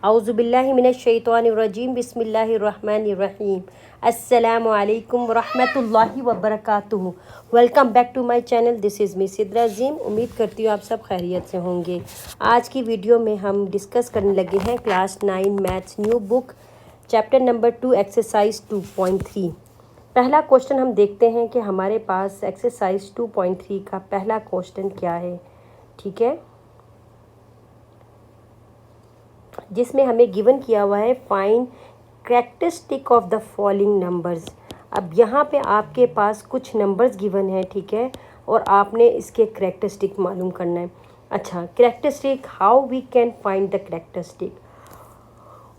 औज़ुबिल्लाहि मिनश्शैतानिर्रजीम बिस्मिल्लाहिर्रहमानिर्रहीम। अस्सलामु अलैकुम वरहमतुल्लाहि वबरकातुहू। Welcome back to my channel. This is me Sidra Azeem. उम्मीद करती हूँ आप सब खैरियत से होंगे। आज की वीडियो में हम डिस्कस करने लगे हैं class 9 maths new book chapter number 2 exercise 2.3। पहला क्वेश्चन हम देखते हैं कि हमारे पास एक्सरसाइज 2.3 का पहला क्वेश्चन क्या है। ठीक है, जिसमें हमें गिवन किया हुआ है find characteristic of the following numbers. अब यहाँ पे आपके पास कुछ नंबर्स गिवन है, ठीक है, और आपने इसके कैरेक्टरिस्टिक मालूम करना है। अच्छा, characteristic, how we can find the characteristic.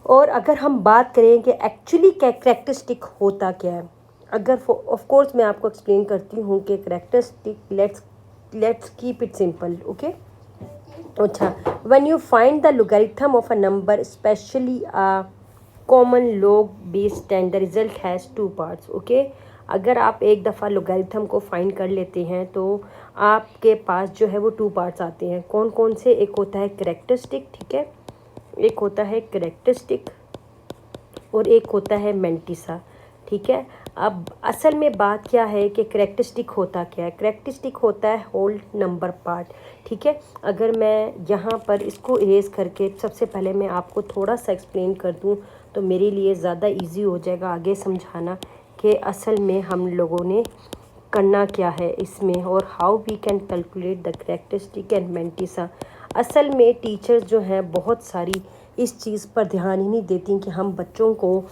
और अगर हम बात करें कि एक्चुअली कैरेक्टरिस्टिक होता क्या है, अगर ऑफ कोर्स मैं आपको एक्सप्लेन करती हूँ कि characteristic, let's keep it simple. Okay, अच्छा, when you find the logarithm of a number, especially a common log base 10, the result has two parts. okay, अगर आप एक दफ़ा लोगारिथम को फाइंड कर लेते हैं तो आपके पास जो है वो टू पार्ट्स आते हैं। कौन कौन से? एक होता है कैरेक्टरिस्टिक, ठीक है, एक होता है कैरेक्टरिस्टिक और एक होता है मेंटिसा। ठीक है, अब असल में बात क्या है कि कैरेक्टरिस्टिक होता क्या है। कैरेक्टरिस्टिक होता है होल नंबर पार्ट। ठीक है, अगर मैं यहाँ पर इसको इरेज करके सबसे पहले मैं आपको थोड़ा सा एक्सप्लेन कर दूँ तो मेरे लिए ज़्यादा इजी हो जाएगा आगे समझाना कि असल में हम लोगों ने करना क्या है इसमें और how we can calculate the characteristic and mantissa. असल में टीचर्स जो हैं बहुत सारी इस चीज़ पर ध्यान ही नहीं देती कि हम बच्चों को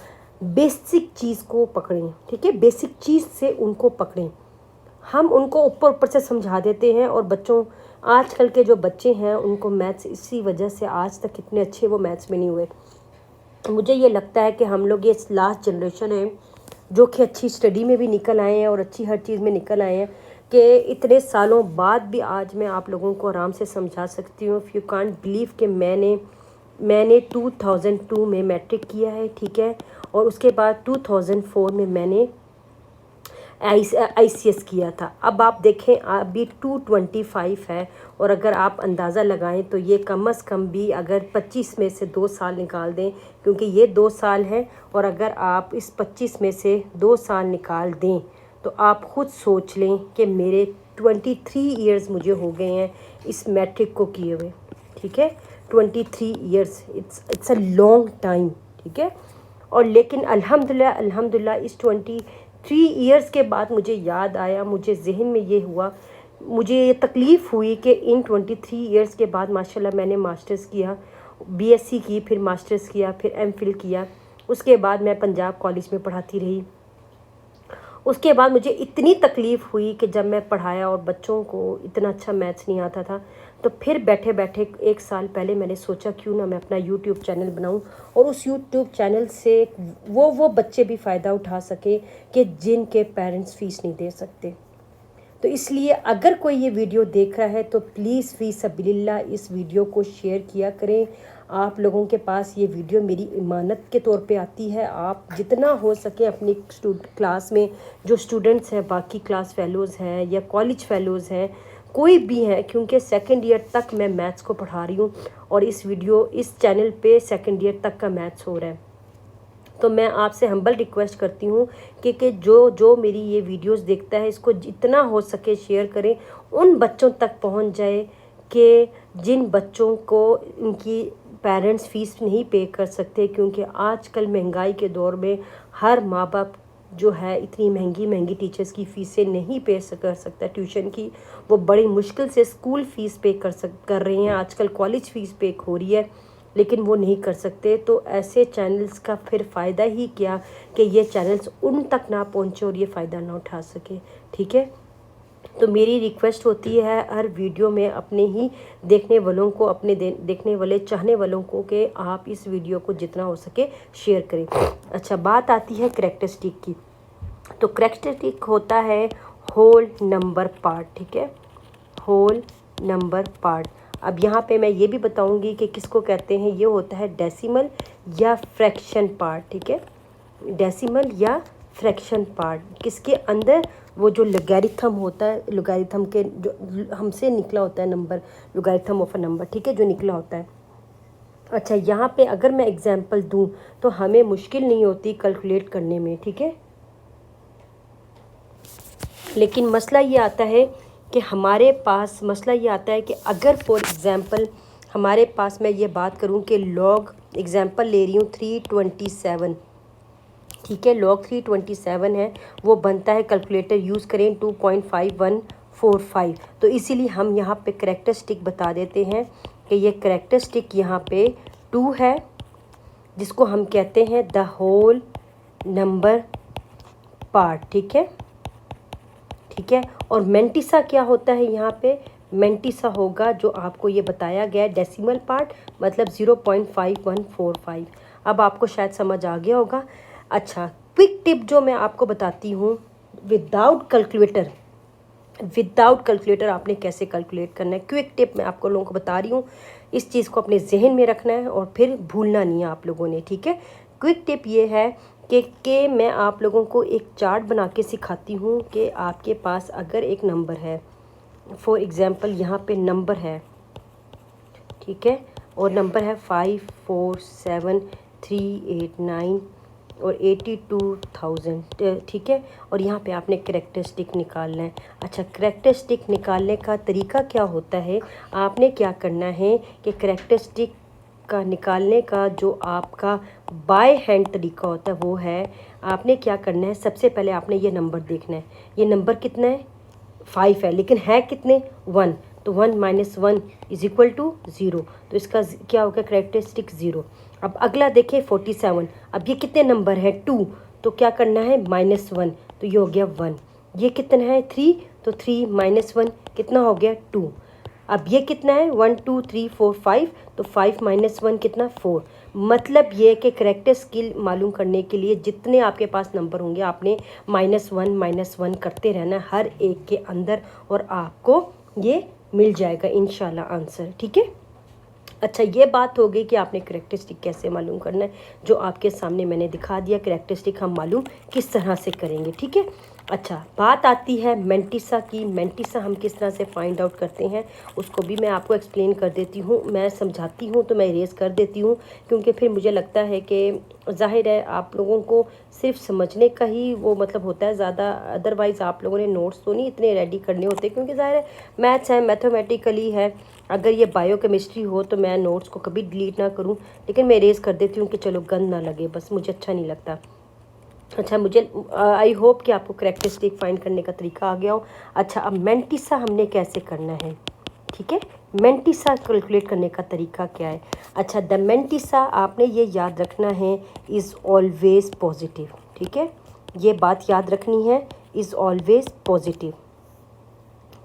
बेसिक चीज़ को पकड़ें। ठीक है, बेसिक चीज़ से उनको पकड़ें। हम उनको ऊपर ऊपर से समझा देते हैं और बच्चों, आजकल के जो बच्चे हैं उनको मैथ्स, इसी वजह से आज तक इतने अच्छे वो मैथ्स में नहीं हुए। मुझे ये लगता है कि हम लोग ये लास्ट जनरेशन है जो कि अच्छी स्टडी में भी निकल आए हैं और अच्छी हर चीज़ में निकल आए हैं कि इतने सालों बाद भी आज मैं आप लोगों को आराम से समझा सकती हूँ। इफ़ यू कांट बिलीव कि मैंने 2002 में मैट्रिक किया है, ठीक है, और उसके बाद 2004 में मैंने ICS किया था। अब आप देखें अभी 225 है और अगर आप अंदाज़ा लगाएं तो ये कम से कम भी अगर 25 में से 2 साल निकाल दें, क्योंकि ये 2 साल है, और अगर आप इस 25 में से 2 साल निकाल दें तो आप ख़ुद सोच लें कि मेरे 23 इयर्स मुझे हो गए हैं इस मैट्रिक को किए हुए। ठीक है, 23 years, it's a long time. ठीक है, और लेकिन अल्हम्दुलिल्लाह इस 23 इयर्स के बाद मुझे याद आया, मुझे जहन में ये हुआ, मुझे ये तकलीफ़ हुई कि इन 23 इयर्स के बाद माशाल्लाह मैंने मास्टर्स किया, BSc की, फिर मास्टर्स किया, फिर MPhil किया, उसके बाद मैं पंजाब कॉलेज में पढ़ाती रही। उसके बाद मुझे इतनी तकलीफ़ हुई कि जब मैं पढ़ाया और बच्चों को इतना अच्छा मैथ्स नहीं आता था, तो फिर बैठे बैठे 1 साल पहले मैंने सोचा क्यों ना मैं अपना यूट्यूब चैनल बनाऊं और उस यूट्यूब चैनल से वो बच्चे भी फ़ायदा उठा सके कि जिनके पेरेंट्स फ़ीस नहीं दे सकते। तो इसलिए अगर कोई ये वीडियो देख रहा है तो प्लीज़ फ़ी सबिलिल्लाह इस वीडियो को शेयर किया करें। आप लोगों के पास ये वीडियो मेरी इमानत के तौर पे आती है। आप जितना हो सके अपनी क्लास में जो स्टूडेंट्स हैं, बाकी क्लास फेलोज़ हैं या कॉलेज फेलोज़ हैं, कोई भी हैं, क्योंकि सेकंड ईयर तक मैं मैथ्स को पढ़ा रही हूँ और इस चैनल पे सेकंड ईयर तक का मैथ्स हो रहा है। तो मैं आपसे हम्बल रिक्वेस्ट करती हूँ कि जो मेरी ये वीडियोस देखता है इसको जितना हो सके शेयर करें, उन बच्चों तक पहुँच जाए कि जिन बच्चों को इनकी पेरेंट्स फ़ीस नहीं पे कर सकते, क्योंकि आजकल महंगाई के दौर में हर माँ बाप जो है इतनी महंगी टीचर्स की फ़ीसें नहीं पे कर सकता। ट्यूशन की वो बड़ी मुश्किल से स्कूल फ़ीस पे कर रहे हैं, आजकल कॉलेज फ़ीस पे हो रही है, लेकिन वो नहीं कर सकते। तो ऐसे चैनल्स का फिर फ़ायदा ही क्या कि ये चैनल्स उन तक ना पहुँचे और ये फ़ायदा ना उठा सके। ठीक है, तो मेरी रिक्वेस्ट होती है हर वीडियो में अपने ही देखने वालों को, अपने देखने वाले चाहने वालों को, कि आप इस वीडियो को जितना हो सके शेयर करें। अच्छा, बात आती है कैरेक्टरिस्टिक की। तो कैरेक्टरिस्टिक होता है होल नंबर पार्ट। ठीक है, होल नंबर पार्ट। अब यहाँ पे मैं ये भी बताऊंगी कि किसको कहते हैं। ये होता है डेसिमल या फ्रैक्शन पार्ट। ठीक है, डेसिमल या फ्रैक्शन पार्ट, किसके अंदर वो जो लोगैरिथम होता है, लोगैरिथम के जो हमसे निकला होता है number, logarithm of a number, ठीक है, जो निकला होता है अच्छा, यहाँ पे अगर मैं एग्जांपल दूँ तो हमें मुश्किल नहीं होती कैलकुलेट करने में, ठीक है। लेकिन मसला ये आता है कि हमारे पास मसला ये आता है कि अगर फॉर एग्ज़ाम्पल हमारे पास, मैं ये बात करूं कि लॉग एग्ज़ाम्पल ले रही हूँ 327, ठीक है, लॉग 327 है, वो बनता है, कैलकुलेटर यूज़ करें 2.5145। तो इसीलिए हम यहाँ पे करैक्टरिस्टिक बता देते हैं कि ये करैक्टरिस्टिक यहाँ पे 2 है, जिसको हम कहते हैं द होल नंबर पार्ट, ठीक है, ठीक है। और मेंटिसा क्या होता है यहाँ पे, मेंटिसा होगा जो आपको ये बताया गया है डेसिमल पार्ट, मतलब 0.5145। अब आपको शायद समझ आ गया होगा। अच्छा, क्विक टिप जो मैं आपको बताती हूँ, विदाउट कैलकुलेटर, विदाउट कैलकुलेटर आपने कैसे कैलकुलेट करना है, क्विक टिप मैं आपको लोगों को बता रही हूँ। इस चीज़ को अपने जहन में रखना है और फिर भूलना नहीं है आप लोगों ने, ठीक है। क्विक टिप ये है कि मैं आप लोगों को एक चार्ट बना के सिखाती हूँ कि आपके पास अगर एक नंबर है, फॉर एग्ज़ाम्पल यहाँ पे नंबर है, ठीक है, और नंबर है 547389 और 82,000, ठीक है। और यहाँ पे आपने करैक्टरिस्टिक निकालना है। अच्छा, करैक्टरिस्टिक निकालने का तरीका क्या होता है, आपने क्या करना है कि करैक्टरिस्टिक का निकालने का जो आपका बाय हैंड तरीका होता है वो है, आपने क्या करना है, सबसे पहले आपने ये नंबर देखना है, ये नंबर कितना है, 5 है, लेकिन है कितने, 1, तो 1 - 1 = 0, तो इसका क्या होगा, करैक्टरिस्टिक 0। अब अगला देखें 47, अब ये कितने नंबर है, 2, तो क्या करना है, -1, तो ये हो गया 1। ये कितना है, 3, तो 3 - 1 कितना हो गया, 2। अब ये कितना है, 1 2 3 4 5, तो 5 - 1 कितना, 4। मतलब ये कि करैक्टर स्किल मालूम करने के लिए जितने आपके पास नंबर होंगे आपने -1 करते रहना हर एक के अंदर, और आपको ये मिल जाएगा इंशाल्लाह आंसर, ठीक है। अच्छा, ये बात हो गई कि आपने करैक्टरिस्टिक कैसे मालूम करना है, जो आपके सामने मैंने दिखा दिया। करैक्टरिस्टिक हम मालूम किस तरह से करेंगे, ठीक है। अच्छा, बात आती है मेंटिसा की। मेंटिसा हम किस तरह से फाइंड आउट करते हैं, उसको भी मैं आपको एक्सप्लेन कर देती हूँ। मैं समझाती हूँ तो मैं इरेज कर देती हूँ, क्योंकि फिर मुझे लगता है कि ज़ाहिर है आप लोगों को सिर्फ समझने का ही वो मतलब होता है ज़्यादा, अदरवाइज़ आप लोगों ने नोट्स तो नहीं इतने रेडी करने होते, क्योंकि ज़ाहिर है मैथ्स है, मैथमेटिकली है। अगर ये बायोकेमिस्ट्री हो तो मैं नोट्स को कभी डिलीट ना करूं, लेकिन मैं इरेज कर देती हूँ कि चलो गंद ना लगे, बस मुझे अच्छा नहीं लगता। अच्छा, मुझे आई होप कि आपको करैक्टरिस्टिक फाइंड करने का तरीका आ गया हो। अच्छा, अब मेंटिसा हमने कैसे करना है, ठीक है, मेंटिसा कैलकुलेट करने का तरीका क्या है। अच्छा, द मेंटिसा आपने ये याद रखना है, इज़ ऑलवेज पॉजिटिव, ठीक है, ये बात याद रखनी है, इज़ ऑलवेज पॉजिटिव,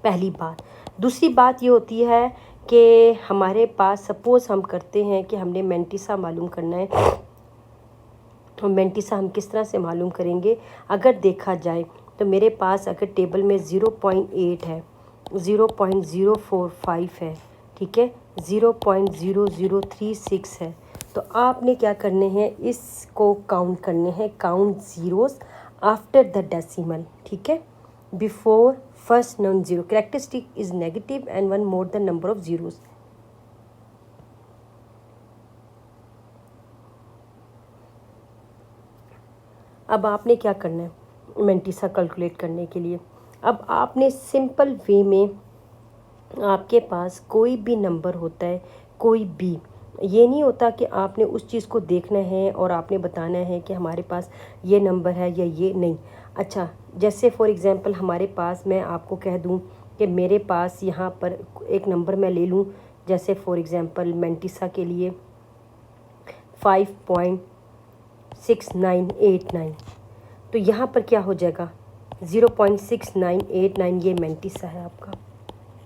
पहली बात। दूसरी बात ये होती है कि हमारे पास सपोज़ हम करते हैं कि हमने मेंटिसा मालूम करना है, तो मेंटिसा हम किस तरह से मालूम करेंगे, अगर देखा जाए तो मेरे पास अगर टेबल में 0.8 है, 0.045 है, ठीक है, 0.0036 है, तो आपने क्या करने हैं, इसको काउंट करने हैं, count zeros after the decimal, ठीक है, before first non zero. Characteristic is negative and 1 more the number of zeros. अब आपने क्या करना है मेंटिसा कैलकुलेट करने के लिए, अब आपने सिंपल वे में, आपके पास कोई भी नंबर होता है, कोई भी, ये नहीं होता कि आपने उस चीज़ को देखना है और आपने बताना है कि हमारे पास ये नंबर है या ये नहीं। अच्छा, जैसे फॉर एग्ज़ाम्पल हमारे पास, मैं आपको कह दूं कि मेरे पास यहाँ पर एक नंबर मैं ले लूँ, जैसे फॉर एग्ज़ाम्पल मेंटिसा के लिए 5.6989, तो यहाँ पर क्या हो जाएगा, 0.6989, ये मेंटिसा है आपका,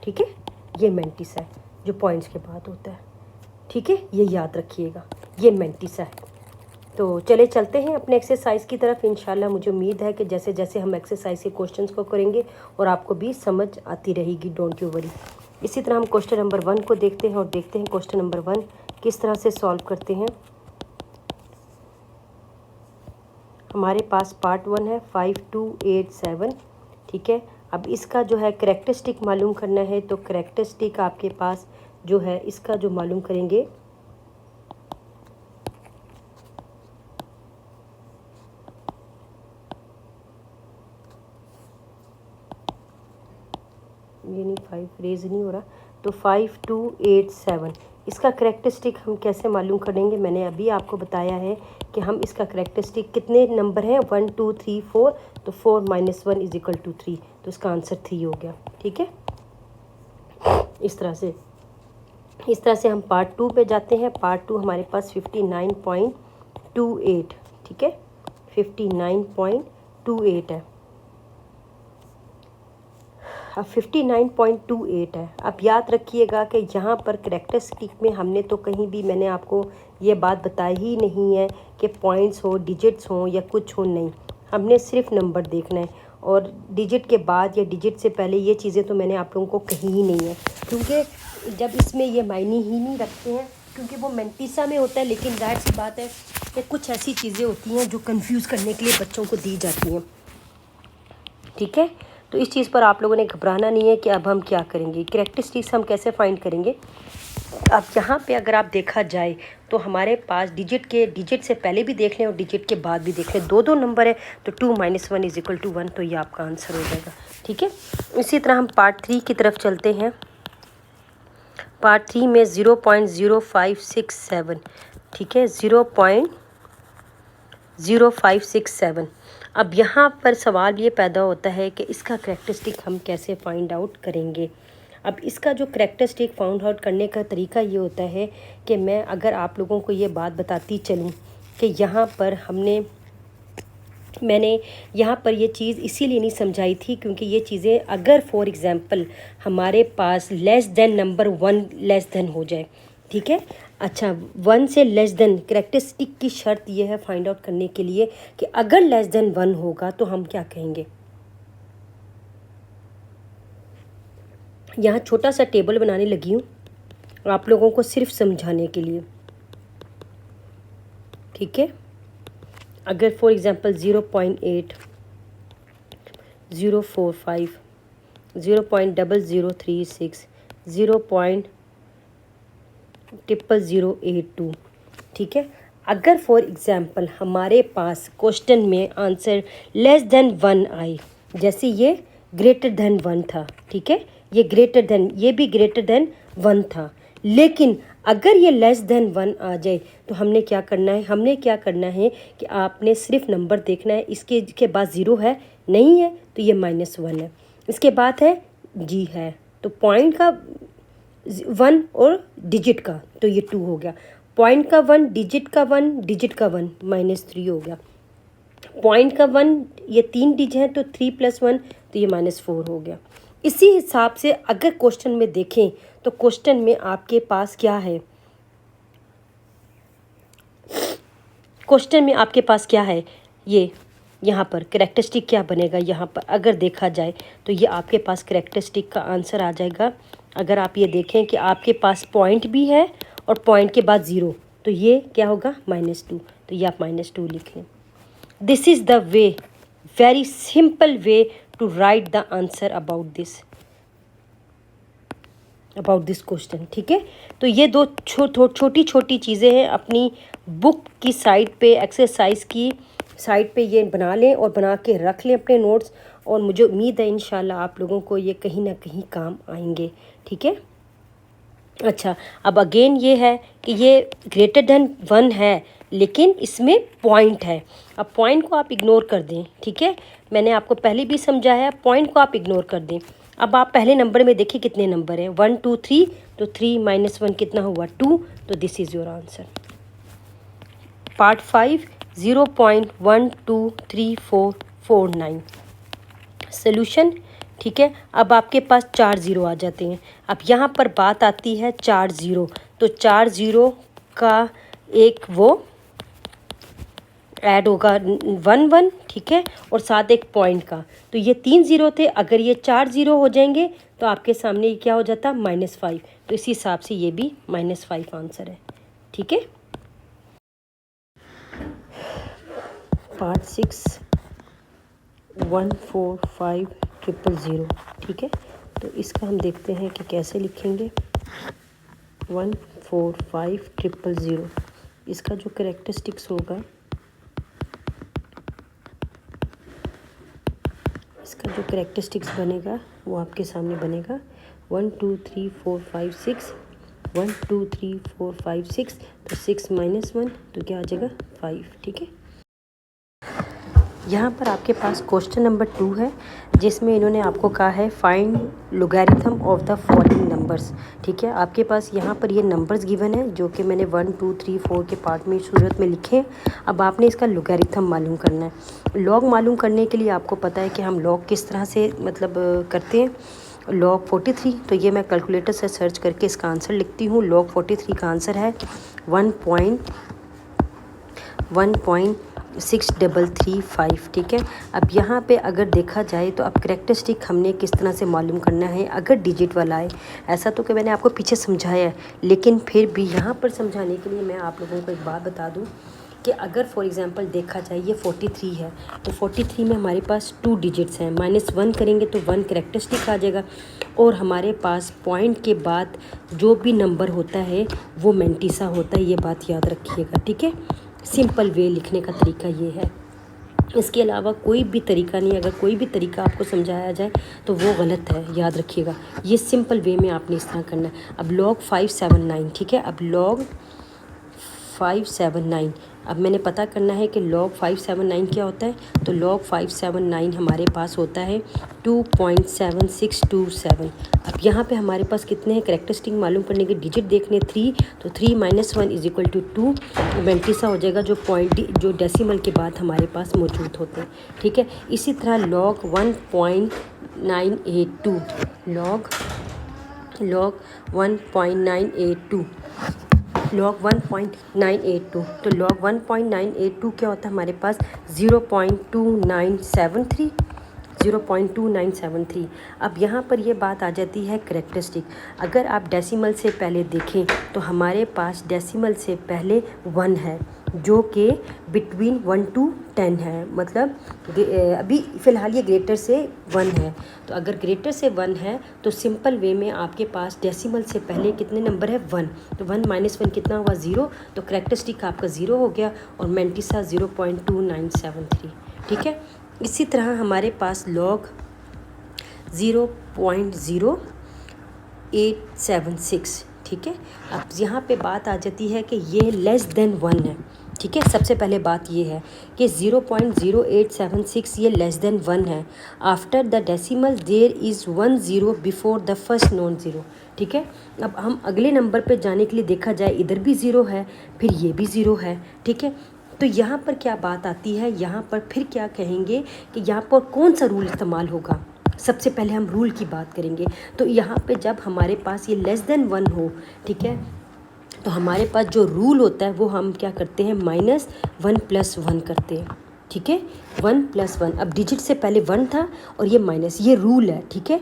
ठीक है, ये मेंटिसा है जो पॉइंट्स के बाद होता है, ठीक है, ये याद रखिएगा, ये मेंटिसा है। तो चले चलते हैं अपने एक्सरसाइज की तरफ। इंशाल्लाह मुझे उम्मीद है कि जैसे जैसे हम एक्सरसाइज के क्वेश्चंस को करेंगे और आपको भी समझ आती रहेगी, डोंट यू वरी। इसी तरह हम क्वेश्चन नंबर 1 को देखते हैं और देखते हैं क्वेश्चन नंबर 1 किस तरह से सॉल्व करते हैं। हमारे पास पार्ट 1 है 5287, ठीक है। अब इसका जो है करैक्टरिस्टिक मालूम करना है, तो करैक्टरिस्टिक आपके पास जो है इसका जो मालूम करेंगे ये नहीं 5 रेज नहीं हो रहा, तो 5287 इसका करेक्टरिस्टिक हम कैसे मालूम करेंगे? मैंने अभी आपको बताया है कि हम इसका करेक्टरिस्टिक कितने नंबर हैं 1 2 3 4, तो 4 - 1 = 3, तो इसका आंसर 3 हो गया। ठीक है, इस तरह से हम पार्ट 2 पे जाते हैं। पार्ट 2 हमारे पास 59.28, ठीक है, 59.28 है। अब 59.28 है। अब याद रखिएगा कि यहाँ पर करेक्टरिस्टिक में हमने तो कहीं भी मैंने आपको ये बात बताई ही नहीं है कि पॉइंट्स हो, डिजिट्स हो या कुछ हो, नहीं, हमने सिर्फ नंबर देखना है। और डिजिट के बाद या डिजिट से पहले ये चीज़ें तो मैंने आप लोगों को कही ही नहीं है, क्योंकि जब इसमें ये मायने ही नहीं रखते हैं, क्योंकि वो मेंटिसा में होता है। लेकिन जाहिर सी बात है कि कुछ ऐसी चीज़ें होती हैं जो कंफ्यूज करने के लिए बच्चों को दी जाती हैं। ठीक है, तो इस चीज़ पर आप लोगों ने घबराना नहीं है कि अब हम क्या करेंगे, करेक्टरिस्टिक्स हम कैसे फाइंड करेंगे। अब यहाँ पे अगर आप देखा जाए तो हमारे पास डिजिट से पहले भी देख लें और डिजिट के बाद भी देख लें, दो नंबर है, तो 2 - 1 = 1, तो ये आपका आंसर हो जाएगा। ठीक है, इसी तरह हम पार्ट 3 की तरफ चलते हैं। पार्ट 3 में 0.0567, ठीक है, 0.0567। अब यहाँ पर सवाल ये पैदा होता है कि इसका करेक्टरिस्टिक हम कैसे फाइंड आउट करेंगे। अब इसका जो करेक्टरिस्टिक फाउंड आउट करने का तरीका ये होता है कि मैं अगर आप लोगों को ये बात बताती चलूँ कि यहाँ पर मैंने यहाँ पर ये चीज़ इसीलिए नहीं समझाई थी क्योंकि ये चीज़ें अगर फॉर एग्ज़ाम्पल हमारे पास less than number 1 less than हो जाए, ठीक है, अच्छा 1 से लेस देन, करेक्टरिस्टिक की शर्त ये है फाइंड आउट करने के लिए कि अगर लेस देन 1 होगा तो हम क्या कहेंगे। यहाँ छोटा सा टेबल बनाने लगी हूँ आप लोगों को सिर्फ समझाने के लिए, ठीक है। अगर फॉर एग्ज़ाम्पल 0.8, 0.45, 0.0036, 0.00082, ठीक है, अगर फॉर एग्ज़ाम्पल हमारे पास क्वेश्चन में आंसर लेस देन 1 आए, जैसे ये ग्रेटर देन 1 था, ठीक है, ये भी ग्रेटर देन 1 था, लेकिन अगर ये लेस देन 1 आ जाए तो हमने क्या करना है कि आपने सिर्फ नंबर देखना है। इसके बाद 0 है, नहीं है तो ये -1 है, इसके बाद है जी है, तो पॉइंट का 1 और डिजिट का, तो ये 2 हो गया, पॉइंट का 1, डिजिट का 1, डिजिट का 1, -3 हो गया, पॉइंट का 1, ये 3 डिजिट हैं तो 3 + 1, तो ये -4 हो गया। इसी हिसाब से अगर क्वेश्चन में देखें तो क्वेश्चन में आपके पास क्या है, ये यहाँ पर करेक्टरिस्टिक क्या बनेगा। यहाँ पर अगर देखा जाए तो ये आपके पास करेक्टरिस्टिक का आंसर आ जाएगा। अगर आप ये देखें कि आपके पास पॉइंट भी है और पॉइंट के बाद 0, तो ये क्या होगा -2, तो ये आप -2 लिख लें। This is the way, very simple way to write the answer about this question, ठीक है। तो ये दो छोटी चीज़ें हैं, अपनी बुक की साइड पे, एक्सरसाइज की साइड पे ये बना लें और बना के रख लें अपने नोट्स, और मुझे उम्मीद है इंशाल्लाह आप लोगों को ये कहीं ना कहीं काम आएंगे, ठीक है। अच्छा, अब अगेन ये है कि ये ग्रेटर देन 1 है लेकिन इसमें पॉइंट है। अब पॉइंट को आप इग्नोर कर दें, ठीक है, मैंने आपको पहले भी समझाया, पॉइंट को आप इग्नोर कर दें। अब आप पहले नंबर में देखिए कितने नंबर हैं, 1 2 3, तो 3 - 1 कितना हुआ 2, तो this is your answer. Part 5 0.123449 solution, ठीक है। अब आपके पास 4 0 आ जाते हैं। अब यहाँ पर बात आती है 4 0, तो 4 0 का एक वो ऐड होगा 1 1, ठीक है, और साथ एक पॉइंट का, तो ये 3 0 थे, अगर ये 4 0 हो जाएंगे तो आपके सामने ये क्या हो जाता -5, तो इसी हिसाब से ये भी -5 आंसर है, ठीक है। पार्ट 6 14500, ठीक है, तो इसका हम देखते हैं कि कैसे लिखेंगे। 14500, इसका जो करेक्टरिस्टिक्स होगा, इसका जो करेक्टरिस्टिक्स बनेगा वो आपके सामने बनेगा 1 2 3 4 5 6, 1 2 3 4 5 6, तो 6 माइनस 1 तो क्या आ जाएगा 5। ठीक है, यहाँ पर आपके पास क्वेश्चन नंबर 2 है जिसमें इन्होंने आपको कहा है find logarithm of the following numbers. ठीक है, आपके पास यहाँ पर ये नंबर्स गिवन है जो कि मैंने 1 2 3 4 के पार्ट में सूरत में लिखे हैं। अब आपने इसका लोगैरिथम मालूम करना है। लॉग मालूम करने के लिए आपको पता है कि हम लॉग किस तरह से मतलब करते हैं। लॉग 43, तो ये मैं कैलकुलेटर से सर्च करके इसका आंसर लिखती हूँ। लॉग 43 का आंसर है 1.6335। ठीक है, अब यहाँ पे अगर देखा जाए तो अब करेक्टरिस्टिक हमने किस तरह से मालूम करना है अगर डिजिट वाला है। ऐसा तो कि मैंने आपको पीछे समझाया है, लेकिन फिर भी यहाँ पर समझाने के लिए मैं आप लोगों को एक बात बता दूँ कि अगर फॉर एग्ज़ाम्पल देखा जाए ये 43 है, तो 43 में हमारे पास 2 डिजिट्स हैं। -1 करेंगे तो 1 करेक्टरिस्टिक आ जाएगा, और हमारे पास पॉइंट के बाद जो भी नंबर होता है वो मेंटिसा होता है। ये बात याद रखिएगा। ठीक है, सिंपल वे लिखने का तरीका ये है, इसके अलावा कोई भी तरीका नहीं। अगर कोई भी तरीका आपको समझाया जाए तो वो गलत है, याद रखिएगा। ये सिंपल वे में आपने इस तरह करना है। अब log 579, ठीक है, अब log 579 अब मैंने पता करना है कि log 579 क्या होता है। तो log 579 हमारे पास होता है 2.7627। अब यहाँ पे हमारे पास कितने हैं करेक्टरिस्टिक मालूम करने के, डिजिट देखने 3, तो 3 - 1 = 2 मेंटिसा हो जाएगा जो पॉइंट जो डेसिमल के बाद हमारे पास मौजूद होते हैं। ठीक है, इसी तरह log 1.982 log 1.982 log 1.982, तो log 1.982 क्या होता है हमारे पास 0.2973। अब यहाँ पर ये बात आ जाती है करेक्टरिस्टिक। अगर आप डेसिमल से पहले देखें तो हमारे पास डेसिमल से पहले 1 है जो कि बिटवीन 1 to 10 है, मतलब अभी फ़िलहाल ये ग्रेटर से 1 है। तो अगर ग्रेटर से 1 है तो सिंपल वे में आपके पास डेसिमल से पहले कितने नंबर है 1, तो 1 - 1 कितना हुआ 0, तो करेक्टरिस्टिक आपका 0 हो गया और मेंटिसा 0.2973। ठीक है, इसी तरह हमारे पास log 0.0876। ठीक है, अब यहाँ पे बात आ जाती है कि ये लेस देन 1 है। ठीक है, सबसे पहले बात ये है कि 0.0876 ये लेस देन 1 है। After the decimal there is 1 0 before the first non zero. ठीक है, अब हम अगले नंबर पे जाने के लिए देखा जाए इधर भी 0 है, फिर ये भी 0 है। ठीक है, तो यहाँ पर क्या बात आती है, यहाँ पर फिर क्या कहेंगे कि यहाँ पर कौन सा रूल इस्तेमाल होगा। सबसे पहले हम रूल की बात करेंगे। तो यहाँ पे जब हमारे पास ये लेस देन 1 हो, ठीक है, तो हमारे पास जो रूल होता है वो हम क्या करते हैं -1 + 1 करते हैं। ठीक है, 1 + 1, अब डिजिट से पहले 1 था और ये माइनस, ये रूल है। ठीक है,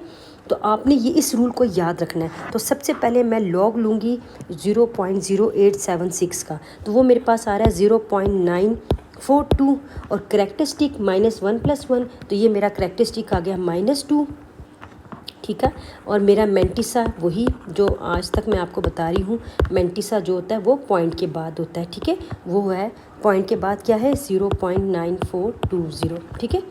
तो आपने ये इस रूल को याद रखना है। तो सबसे पहले मैं लॉग लूँगी 0.0876 का, तो वो मेरे पास आ रहा है 0.942, और करेक्टरिस्टिक -1 + 1, तो ये मेरा करेक्टरिस्टिक आ गया -2। ठीक है, और मेरा मेंटिसा वही जो आज तक मैं आपको बता रही हूँ, मेंटिसा जो होता है वो पॉइंट के बाद होता है। ठीक है, वो है पॉइंट के बाद क्या है 0.9420। ठीक है,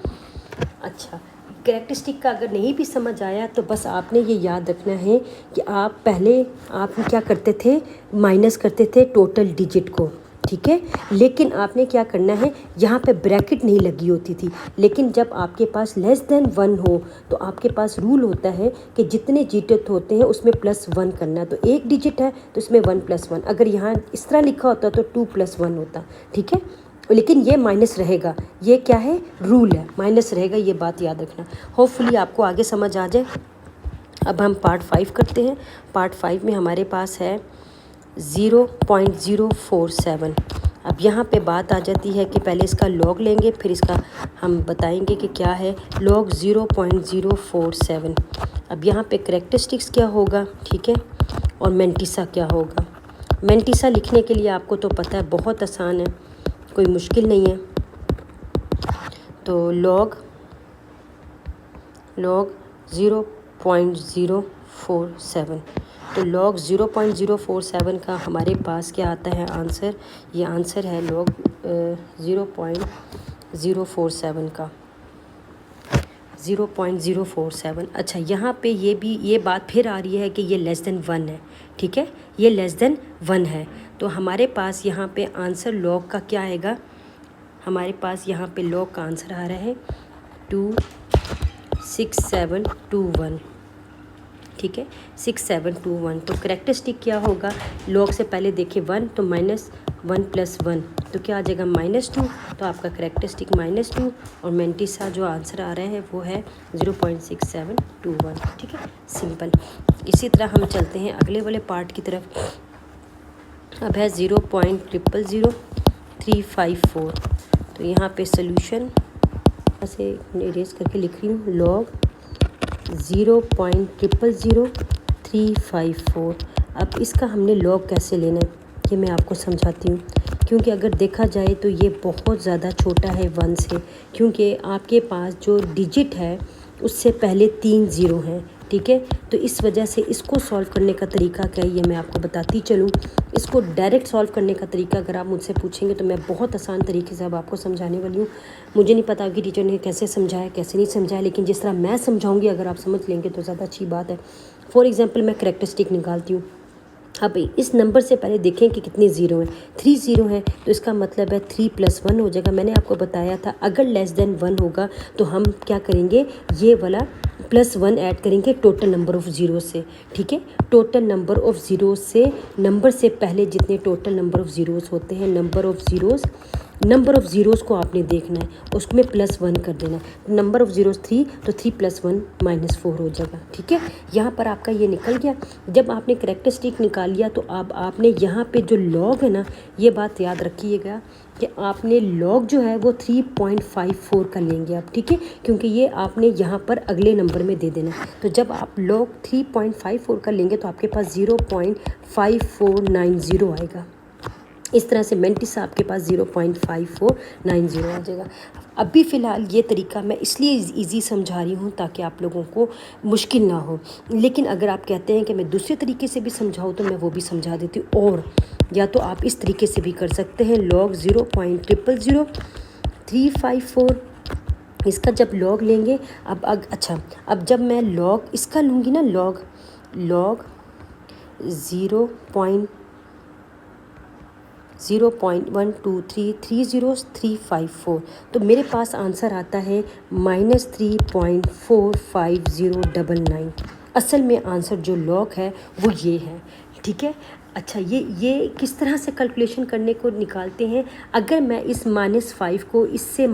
अच्छा, करेक्टरिस्टिक का अगर नहीं भी समझ आया तो बस आपने ये याद रखना है कि आप पहले आप क्या करते थे, माइनस करते थे टोटल डिजिट को। ठीक है, लेकिन आपने क्या करना है, यहाँ पे ब्रैकेट नहीं लगी होती थी, लेकिन जब आपके पास लेस देन 1 हो तो आपके पास रूल होता है कि जितने डिजिट होते हैं उसमें +1 करना। तो एक डिजिट है तो इसमें 1 + 1, अगर यहाँ इस तरह लिखा होता तो 2 + 1 होता। ठीक है, लेकिन ये माइनस रहेगा, ये क्या है रूल है, माइनस रहेगा, ये बात याद रखना। होपफुली आपको आगे समझ आ जाए। अब हम पार्ट 5 करते हैं। पार्ट 5 में हमारे पास है 0.047। अब यहाँ पे बात आ जाती है कि पहले इसका लॉग लेंगे, फिर इसका हम बताएंगे कि क्या है लॉग 0.047। अब यहाँ पे करेक्टरिस्टिक्स क्या होगा, ठीक है, और मेंटिसा क्या होगा। मेंटिसा लिखने के लिए आपको तो पता है बहुत आसान है, कोई मुश्किल नहीं है। तो लॉग 0.047, तो लॉग 0.047 का हमारे पास क्या आता है आंसर, ये आंसर है लॉग 0.047 का 0.047। अच्छा, यहाँ पे ये बात फिर आ रही है कि ये लेस देन 1 है, ठीक है, ये लेस देन 1 है। तो हमारे पास यहाँ पे आंसर लॉग का क्या आएगा, हमारे पास यहाँ पे लॉग का आंसर आ रहा है 26721, ठीक है, 6721। तो करेक्टरिस्टिक क्या होगा, लॉग से पहले देखिए 1 तो -1 + 1 तो क्या आ जाएगा -2। तो आपका करेक्टरिस्टिक -2 और मेंटिसा जो आंसर आ रहा है वो है 0.6721, ठीक है, सिंपल। इसी तरह हम चलते हैं अगले वाले पार्ट की तरफ। अब है 0.000354। तो यहाँ पे सोल्यूशन ऐसे इरेज करके लिख रही हूँ, लॉग 0.000354। अब इसका हमने लॉग कैसे लेना है ये मैं आपको समझाती हूँ, क्योंकि अगर देखा जाए तो ये बहुत ज़्यादा छोटा है 1 से, क्योंकि आपके पास जो डिजिट है उससे पहले 3 ज़ीरो हैं, ठीक है। तो इस वजह से इसको सॉल्व करने का तरीका क्या है ये मैं आपको बताती चलूँ। इसको डायरेक्ट सॉल्व करने का तरीका अगर आप मुझसे पूछेंगे तो मैं बहुत आसान तरीके से अब आपको समझाने वाली हूँ। मुझे नहीं पता कि टीचर ने कैसे समझाया कैसे नहीं समझाया, लेकिन जिस तरह मैं समझाऊँगी अगर आप समझ लेंगे तो ज़्यादा अच्छी बात है। फॉर एग्ज़ाम्पल मैं करेक्टरिस्टिक निकालती हूँ। अब इस नंबर से पहले देखें कि कितने ज़ीरो हैं, 3 ज़ीरो हैं, तो इसका मतलब है 3 + 1 हो जाएगा। मैंने आपको बताया था अगर लेस देन 1 होगा तो हम क्या करेंगे, ये वाला +1 ऐड करेंगे टोटल नंबर ऑफ़ ज़ीरो से, ठीक है। टोटल नंबर ऑफ़ ज़ीरो से नंबर से पहले जितने टोटल नंबर ऑफ़ ज़ीरोज़ होते हैं, नंबर ऑफ़ ज़ीरोज़ को आपने देखना है, उसमें +1 कर देना है। नंबर ऑफ़ ज़ीरोज़ 3 तो 3 + 1 -4 हो जाएगा, ठीक है। यहाँ पर आपका ये निकल गया। जब आपने करेक्टरिस्टिक निकाल लिया तो अब आपने यहाँ पे जो लॉग है ना, ये बात याद रखिएगा कि आपने लॉग जो है वो 3.54 का लेंगे आप, ठीक है, क्योंकि ये आपने यहाँ पर अगले नंबर में दे देना। तो जब आप लॉग 3.54 का लेंगे तो आपके पास 0.5490 आएगा। इस तरह से मेंटिस आपके पास 0.5490 आ जाएगा। अभी फ़िलहाल ये तरीका मैं इसलिए इजी समझा रही हूँ ताकि आप लोगों को मुश्किल ना हो, लेकिन अगर आप कहते हैं कि मैं दूसरे तरीके से भी समझाऊँ तो मैं वो भी समझा देती हूँ। और या तो आप इस तरीके से भी कर सकते हैं, लॉग 0.000354, इसका जब लॉग लेंगे अच्छा अब जब मैं लॉग इसका लूँगी ना, लॉग 0.12330354 तो मेरे पास आंसर आता है -3.45099। असल में आंसर जो लॉग है वो ये है, ठीक है। अच्छा, ये किस तरह से कैलकुलेशन करने को निकालते हैं, अगर मैं इस -5 को इससे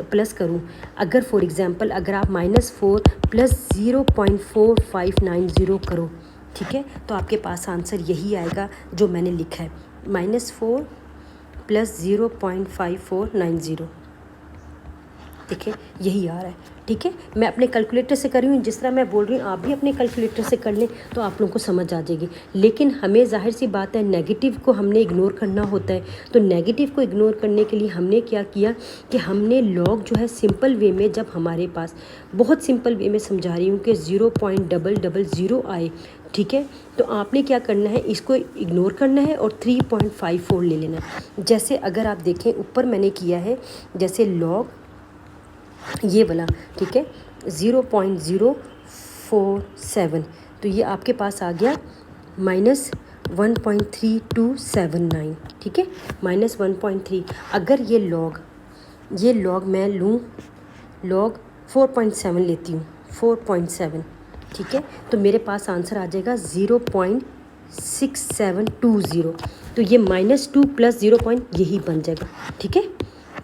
प्लस करूं, अगर फॉर एग्ज़ाम्पल अगर आप -4 + 0.4590 करो, ठीक है, तो आपके पास आंसर यही आएगा जो मैंने लिखा है, -4 + 0.5490। देखिए यही आ रहा है, ठीक है। मैं अपने कैलकुलेटर से कर रही हूँ, जिस तरह मैं बोल रही हूँ आप भी अपने कैलकुलेटर से कर लें तो आप लोगों को समझ आ जाएगी। लेकिन हमें जाहिर सी बात है नेगेटिव को हमने इग्नोर करना होता है। तो नेगेटिव को इग्नोर करने के लिए हमने क्या किया कि हमने लॉग जो है सिंपल वे में, जब हमारे पास बहुत सिंपल वे में समझा रही हूँ कि 0.000 आए, ठीक है, तो आपने क्या करना है, इसको इग्नोर करना है और 3.54 ले लेना है। जैसे अगर आप देखें ऊपर मैंने किया है, जैसे लॉग ये वाला, ठीक है, 0.047, तो ये आपके पास आ गया -1.3279, ठीक है, -1.3। अगर ये लॉग मैं लूँ, लॉग 4.7 लेती हूँ, 4.7, ठीक है, तो मेरे पास आंसर आ जाएगा 0.6720। तो ये -2 + 0. यही बन जाएगा, ठीक है,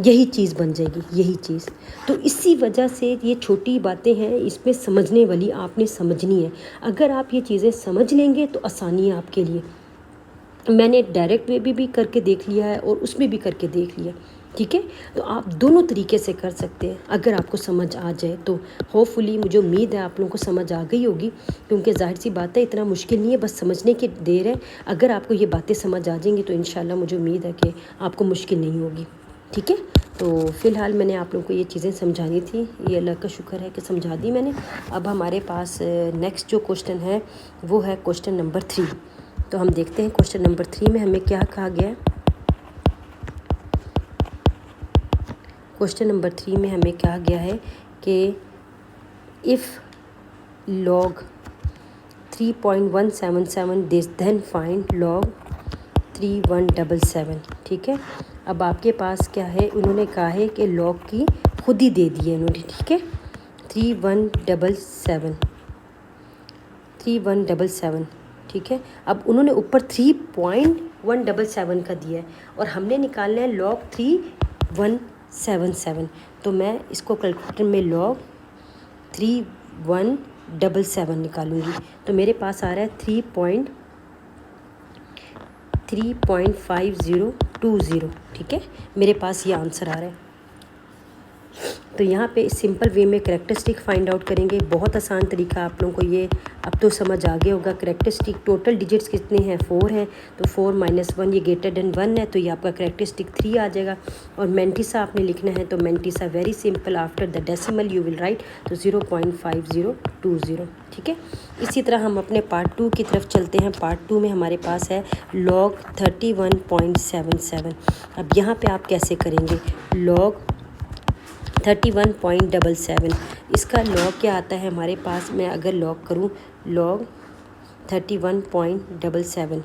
यही चीज़ बन जाएगी, यही चीज़। तो इसी वजह से ये छोटी बातें हैं, इसमें समझने वाली आपने समझनी है। अगर आप ये चीज़ें समझ लेंगे तो आसानी है आपके लिए। मैंने डायरेक्ट वे भी करके देख लिया है और उसमें भी करके देख लिया, ठीक है। तो आप दोनों तरीके से कर सकते हैं अगर आपको समझ आ जाए तो। होपफुली मुझे उम्मीद है आप लोगों को समझ आ गई होगी, क्योंकि जाहिर सी बात है इतना मुश्किल नहीं है, बस समझने की देर है। अगर आपको ये बातें समझ आ जाएंगी तो इंशाल्लाह मुझे उम्मीद है कि आपको मुश्किल नहीं होगी, ठीक है। तो फ़िलहाल मैंने आप लोगों को ये चीज़ें समझानी थी, ये अल्लाह का शुक्र है कि समझा दी मैंने। अब हमारे पास नेक्स्ट जो क्वेश्चन है वो है क्वेश्चन नंबर 3। तो हम देखते हैं क्वेश्चन नंबर 3 में हमें क्या कहा गया है। क्वेश्चन नंबर 3 में हमें कहा गया है कि if log 3.177 this then find log 3177। ठीक है, अब आपके पास क्या है, उन्होंने कहा है कि log की खुद ही दे दी है उन्होंने। ठीक है, 3177। ठीक है, अब उन्होंने ऊपर 3.177 का दिया है और हमने निकालना है log 3177। तो मैं इसको कैलकुलेटर में log 3177 निकालूंगी तो मेरे पास आ रहा है 3.5020। ठीक है, मेरे पास ये आंसर आ रहा है। तो यहाँ पे सिंपल वे में करैक्टरिस्टिक फाइंड आउट करेंगे। बहुत आसान तरीका, आप लोगों को ये अब तो समझ आ गया होगा। करैक्टरिस्टिक टोटल डिजिट्स कितने हैं, 4 हैं, तो 4 - 1 ये ग्रेटर देन 1 है, तो ये आपका करैक्टरिस्टिक 3 आ जाएगा। और मेंटिसा आपने लिखना है, तो mantissa very simple, after the decimal you will write, तो 0.5020। ठीक है, इसी तरह हम अपने पार्ट 2 की तरफ चलते हैं। पार्ट 2 में हमारे पास है log 31.77। अब यहाँ पे आप कैसे करेंगे, log 31.77, इसका log क्या आता है हमारे पास, मैं अगर log करूँ log 31.77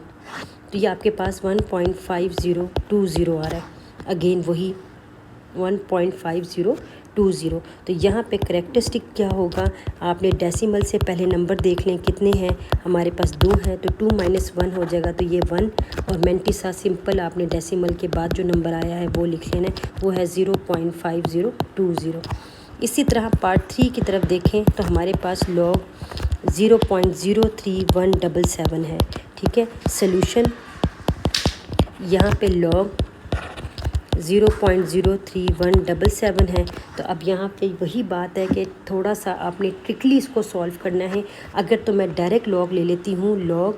तो ये आपके पास 1.5020 आ रहा है। अगेन वही 1.5020। तो यहाँ पे करैक्टरिस्टिक क्या होगा, आपने डेसिमल से पहले नंबर देख लें कितने हैं, हमारे पास 2 हैं, तो 2 - 1 हो जाएगा, तो ये 1। और मेंटिसा सिंपल आपने डेसिमल के बाद जो नंबर आया है वो लिख लेना है, वो है 0.5020। इसी तरह पार्ट 3 की तरफ देखें तो हमारे पास log 0.03177 है। ठीक है, सॉल्यूशन यहाँ पे log 0.03177 है। तो अब यहाँ पे वही बात है कि थोड़ा सा आपने ट्रिकली इसको सॉल्व करना है। अगर तो मैं डायरेक्ट log ले लेती हूँ log,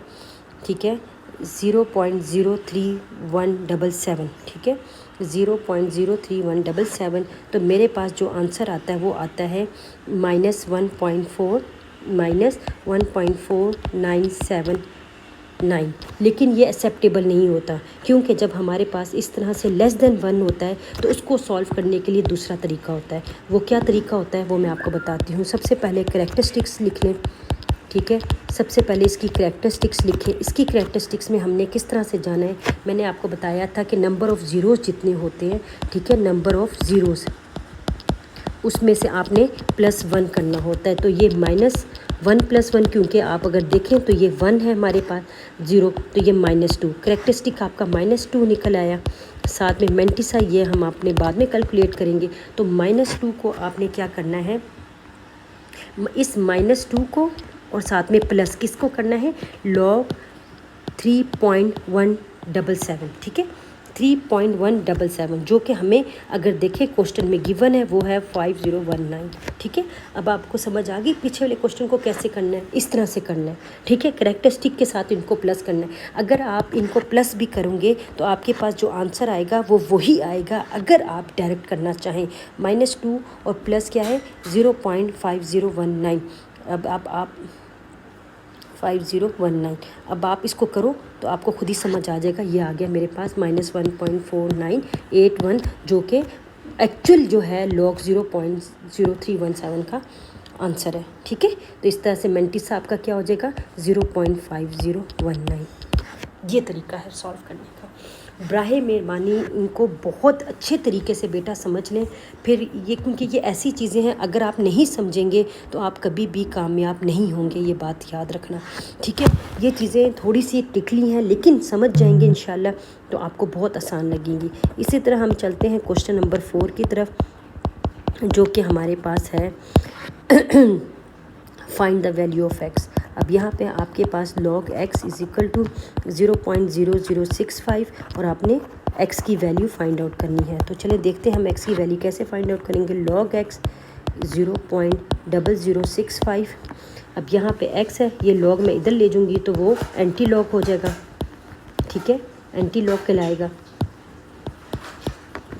ठीक है, 0.03177। ठीक है, 0.03177, तो मेरे पास जो आंसर आता है वो आता है -1.4979। लेकिन ये एक्सेप्टेबल नहीं होता, क्योंकि जब हमारे पास इस तरह से लेस देन 1 होता है तो उसको सॉल्व करने के लिए दूसरा तरीका होता है। वो क्या तरीका होता है वो मैं आपको बताती हूँ। सबसे पहले करैक्टरिस्टिक्स लिख लें। ठीक है, सबसे पहले इसकी करैक्टरिस्टिक्स लिखें। इसकी करैक्टरिस्टिक्स में हमने किस तरह से जाना है, मैंने आपको बताया था कि नंबर ऑफ़ ज़ीरोज़ जितने होते हैं, ठीक है, नंबर ऑफ़ ज़ीरोज़ उसमें से आपने +1 करना होता है। तो ये -1 + 1, क्योंकि आप अगर देखें तो ये 1 है हमारे पास 0, तो ये -2। करैक्टरिस्टिक आपका -2 निकल आया। साथ में मेंटिसा ये हम अपने बाद में कैलकुलेट करेंगे। तो -2 को आपने क्या करना है, इस -2 को और साथ में प्लस किसको करना है, log 3.177। ठीक है, 3.177, जो कि हमें अगर देखें क्वेश्चन में गिवन है वो है 5019। ठीक है, अब आपको समझ आ गई पीछे वाले क्वेश्चन को कैसे करना है, इस तरह से करना है। ठीक है, करैक्टरिस्टिक के साथ इनको प्लस करना है। अगर आप इनको प्लस भी करोगे तो आपके पास जो आंसर आएगा वो वही आएगा। अगर आप डायरेक्ट करना चाहें, -2 और प्लस क्या है 0.5019। अब आप 5019, अब आप इसको करो तो आपको खुद ही समझ आ जाएगा। ये आ गया मेरे पास -1.4981, जो कि एक्चुअल जो है log 0.0317 का आंसर है। ठीक है, तो इस तरह से मेंटिसा आपका क्या हो जाएगा 0.5019। ये तरीका है सॉल्व करने का। ब्राहे मेहरबानी इनको बहुत अच्छे तरीके से बेटा समझ लें। फिर ये, क्योंकि ये ऐसी चीज़ें हैं अगर आप नहीं समझेंगे तो आप कभी भी कामयाब नहीं होंगे, ये बात याद रखना। ठीक है, ये चीज़ें थोड़ी सी टिकली हैं लेकिन समझ जाएंगे इंशाल्लाह तो आपको बहुत आसान लगेंगी। इसी तरह हम चलते हैं क्वेश्चन नंबर 4 की तरफ, जो कि हमारे पास है find the value of x। अब यहाँ पे आपके पास log x = 0.0065 और आपने x की वैल्यू फाइंड आउट करनी है। तो चले देखते हैं हम x की वैल्यू कैसे फाइंड आउट करेंगे। log x 0.0065। अब यहाँ पे x है, ये log में इधर ले जाऊँगी तो वो एंटी लॉग हो जाएगा। ठीक है, एंटी लॉग कहलाएगा,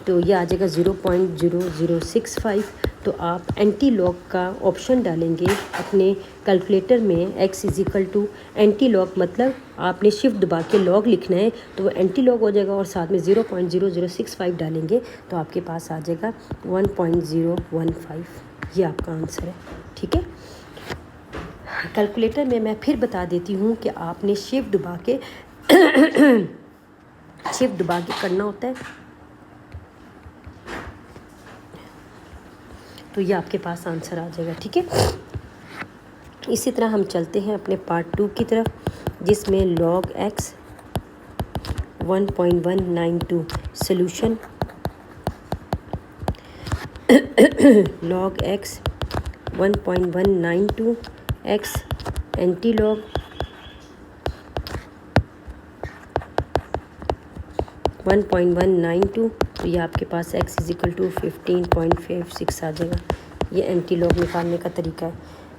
तो ये आ जाएगा 0.0065। तो आप एंटी लॉग का ऑप्शन डालेंगे अपने कैलकुलेटर में, x = एंटी लॉग, मतलब आपने शिफ्ट दबा के लॉग लिखना है तो वो एंटी लॉग हो जाएगा, और साथ में 0.0065 डालेंगे तो आपके पास आ जाएगा 1.015। ये आपका आंसर है। ठीक है, कैलकुलेटर में मैं फिर बता देती हूँ कि आपने शिफ्ट दबा के करना होता है, तो ये आपके पास आंसर आ जाएगा। ठीक है, इसी तरह हम चलते हैं अपने पार्ट 2 की तरफ, जिसमें log x 1.192 solution log x 1.192 x anti log 1.192, तो ये आपके पास x = 15.56 आ जाएगा। ये एंटी लॉग निकालने का तरीका है।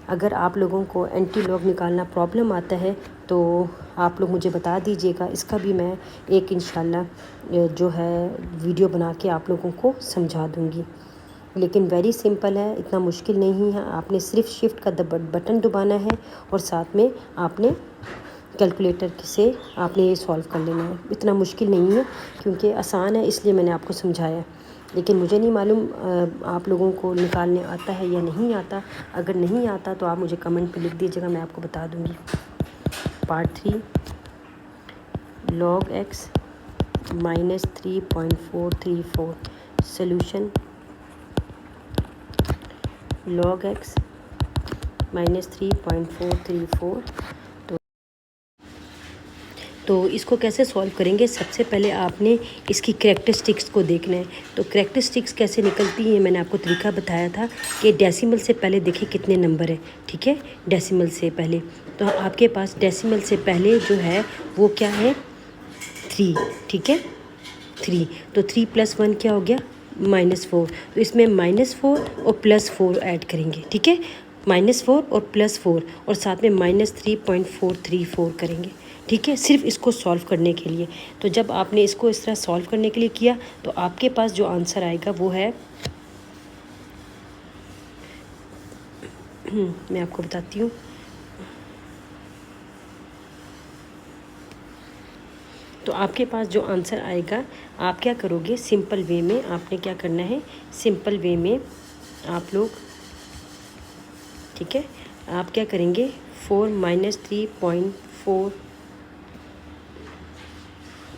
अगर आप लोगों को एंटी लॉग निकालना प्रॉब्लम आता है तो आप लोग मुझे बता दीजिएगा, इसका भी मैं एक इंशाल्लाह जो है वीडियो बना के आप लोगों को समझा दूँगी। लेकिन वेरी सिंपल है, इतना मुश्किल नहीं है। आपने सिर्फ शिफ्ट का बटन दबाना है और साथ में आपने कैलकुलेटर से आपने ये सॉल्व कर लेना है। इतना मुश्किल नहीं है, क्योंकि आसान है इसलिए मैंने आपको समझाया। लेकिन मुझे नहीं मालूम आप लोगों को निकालने आता है या नहीं आता। अगर नहीं आता तो आप मुझे कमेंट पे लिख दीजिएगा, मैं आपको बता दूँगी। Part 3 log x -3.434 solution log x -3.434। तो इसको कैसे सॉल्व करेंगे? सबसे पहले आपने इसकी करैक्टरिस्टिक्स को देखना है। तो करैक्टरिस्टिक्स कैसे निकलती हैं मैंने आपको तरीका बताया था कि डेसिमल से पहले देखिए कितने नंबर है। ठीक है, डेसिमल से पहले तो आपके पास डेसिमल से पहले जो है वो क्या है 3। ठीक है, 3, तो 3 + 1 क्या हो गया -4। तो इसमें -4 और +4 ऐड करेंगे। ठीक है, -4 और +4 और साथ में -3.434 करेंगे। ठीक है, सिर्फ इसको सॉल्व करने के लिए। तो जब आपने इसको इस तरह सॉल्व करने के लिए किया तो आपके पास जो आंसर आएगा वो है मैं आपको बताती हूँ। तो आपके पास जो आंसर आएगा, आप क्या करोगे, सिंपल वे में आपने क्या करना है, सिंपल वे में आप लोग, ठीक है, आप क्या करेंगे 4 - 3.4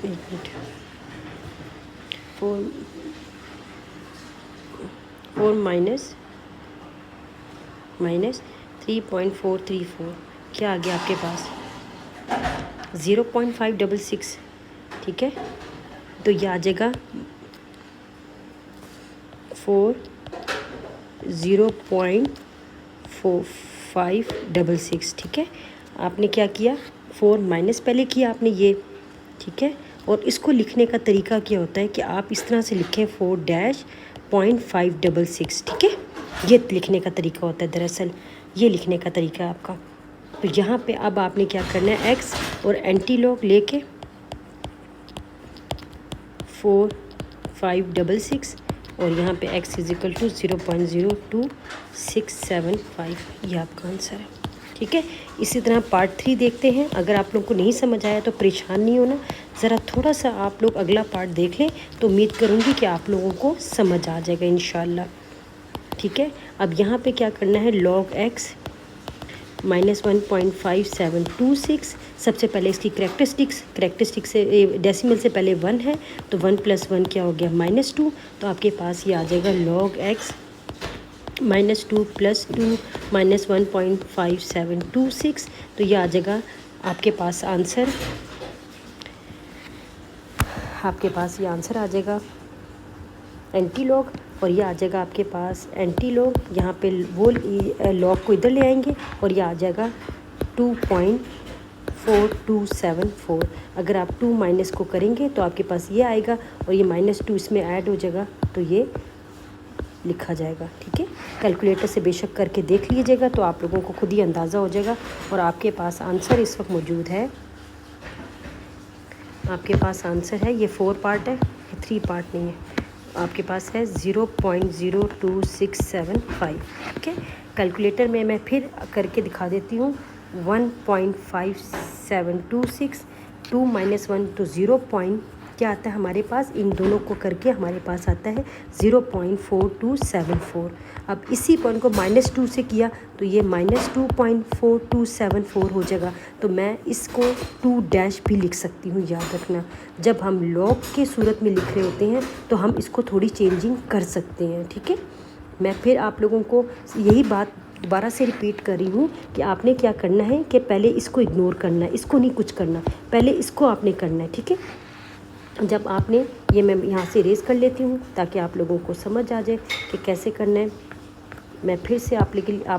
-3.434 क्या आ गया आपके पास 0.566। ठीक है, तो ये आ जाएगा 0.4566। ठीक है, आपने क्या किया 4 माइनस पहले किया आपने ये। ठीक है, और इसको लिखने का तरीका क्या होता है कि आप इस तरह से लिखें 4-.566। ठीक है, ये लिखने का तरीका होता है, दरअसल ये लिखने का तरीका है आपका। तो यहाँ पे अब आपने क्या करना है, x और एंटी लॉग लेके 4,566 और यहाँ पे x = 0.02675, ये आपका आंसर है। ठीक है, इसी तरह पार्ट 3 देखते हैं। अगर आप लोग को नहीं समझ आया तो परेशान नहीं होना, ज़रा थोड़ा सा आप लोग अगला पार्ट देख लें, तो उम्मीद करूँगी कि आप लोगों को समझ आ जाएगा इंशाल्लाह। ठीक है, अब यहाँ पे क्या करना है, log x -1.5726। सबसे पहले इसकी करैक्टरिस्टिक्स से डेसिमल से पहले 1 है, तो 1 + 1 क्या हो गया -2। तो आपके पास ये आ जाएगा log x -2 + 2 -1.5726। तो ये आ जाएगा आपके पास आंसर, आपके पास ये आंसर आ जाएगा एंटी लॉग। और ये आ जाएगा आपके पास एंटी लॉग, यहाँ पे वो लॉग को इधर ले आएंगे और ये आ जाएगा 2.4274। अगर आप 2 माइनस को करेंगे तो आपके पास ये आएगा और ये -2 इसमें ऐड हो जाएगा, तो ये लिखा जाएगा। ठीक है, कैलकुलेटर से बेशक करके देख लीजिएगा, तो आप लोगों को खुद ही अंदाज़ा हो जाएगा। और आपके पास आंसर इस वक्त मौजूद है, आपके पास आंसर है, ये 4 पार्ट है, ये 3 पार्ट नहीं है, आपके पास है 0.02675। ठीक है, कैलकुलेटर में मैं फिर करके दिखा देती हूँ। 1.5726, 2 - 1 तो 0. क्या आता है हमारे पास, इन दोनों को करके हमारे पास आता है 0.4274। अब इसी पॉइंट को -2 से किया तो ये -2.4274 हो जाएगा। तो मैं इसको 2 भी लिख सकती हूँ, याद रखना। जब हम लॉग के सूरत में लिख रहे होते हैं तो हम इसको थोड़ी चेंजिंग कर सकते हैं, ठीक है। मैं फिर आप लोगों को यही बात दोबारा से रिपीट कर रही हूँ कि आपने क्या करना है कि पहले इसको इग्नोर करना है, इसको नहीं कुछ करना, पहले इसको आपने करना है, ठीक है। जब आपने ये, मैं यहाँ से इरेज कर लेती हूँ ताकि आप लोगों को समझ आ जाए कि कैसे करना है। मैं फिर से आप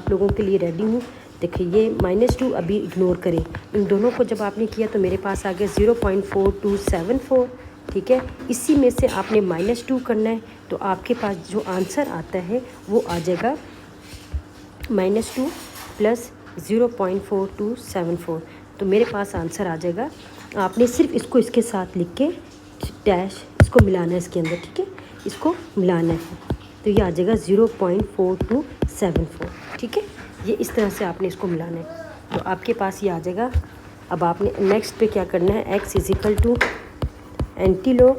लोगों के लिए रेडी हूँ। देखिए ये -2 अभी इग्नोर करें, इन दोनों को जब आपने किया तो मेरे पास आ गया 0.4274, ठीक है। इसी में से आपने -2 करना है तो आपके पास जो आंसर आता है वो आ जाएगा -2 + 0.4274। तो मेरे पास आंसर आ जाएगा। आपने सिर्फ इसको इसके साथ लिख के डैश इसको मिलाना है इसके अंदर, ठीक है, इसको मिलाना है। तो ये आ जाएगा 0.4274, ठीक है। ये इस तरह से आपने इसको मिलाना है तो आपके पास ये आ जाएगा। अब आपने नेक्स्ट पे क्या करना है, x = एंटीलॉग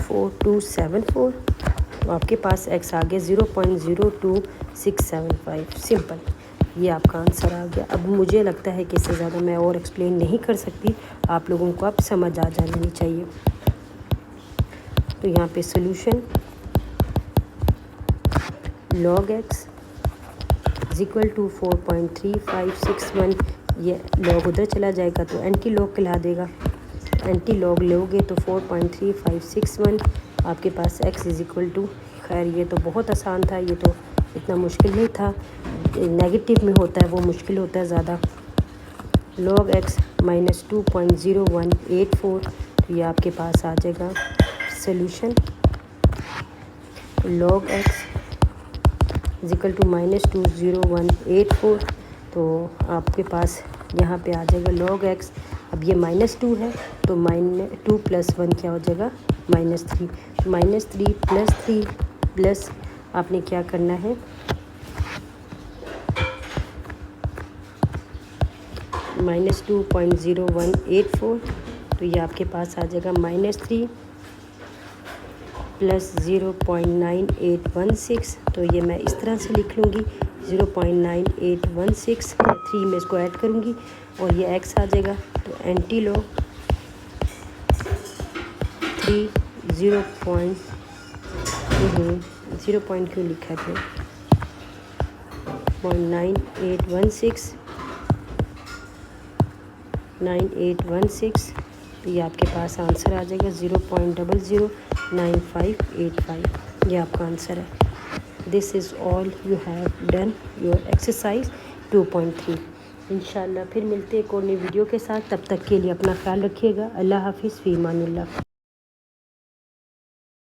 4274। तो आपके पास x आ गया 0.02675। सिंपल, ये आपका आंसर आ गया। अब मुझे लगता है कि इससे ज़्यादा मैं और एक्सप्लेन नहीं कर सकती, आप लोगों को अब समझ आ जानी चाहिए। तो यहाँ पे सोल्यूशन log x = 4.3561, ये लॉग उधर चला जाएगा तो एंटी लॉग कहला देगा। एंटी लॉग लोगे तो 4.3561 आपके पास x = खैर ये तो बहुत आसान था, ये तो इतना मुश्किल नहीं था। नेगेटिव में होता है वो मुश्किल होता है ज़्यादा। log x - 2.0184, तो ये आपके पास आ जाएगा सॉल्यूशन। log x = -20184, तो आपके पास यहाँ पे आ जाएगा log x। अब ये -2 है तो -2 + 1 क्या हो जाएगा, -3। -3 + 3 प्लस आपने क्या करना है, -2.0184, तो ये आपके पास आ जाएगा -3 + 0.9816। तो ये मैं इस तरह से लिख लूँगी 0.9816, 3 में इसको ऐड करूँगी और ये x आ जाएगा। तो एंटी लॉग 3 0 क्यों लिखा है, 9816, तो ये आपके पास आंसर आ जाएगा 0.009585। ये आपका आंसर है। This is all you have done your exercise 2.3। इंशाल्लाह फिर मिलते हैं एक और नई वीडियो के साथ। तब तक के लिए अपना ख्याल रखिएगा। अल्लाह हाफिज़, फ़ी अमानिल्लाह।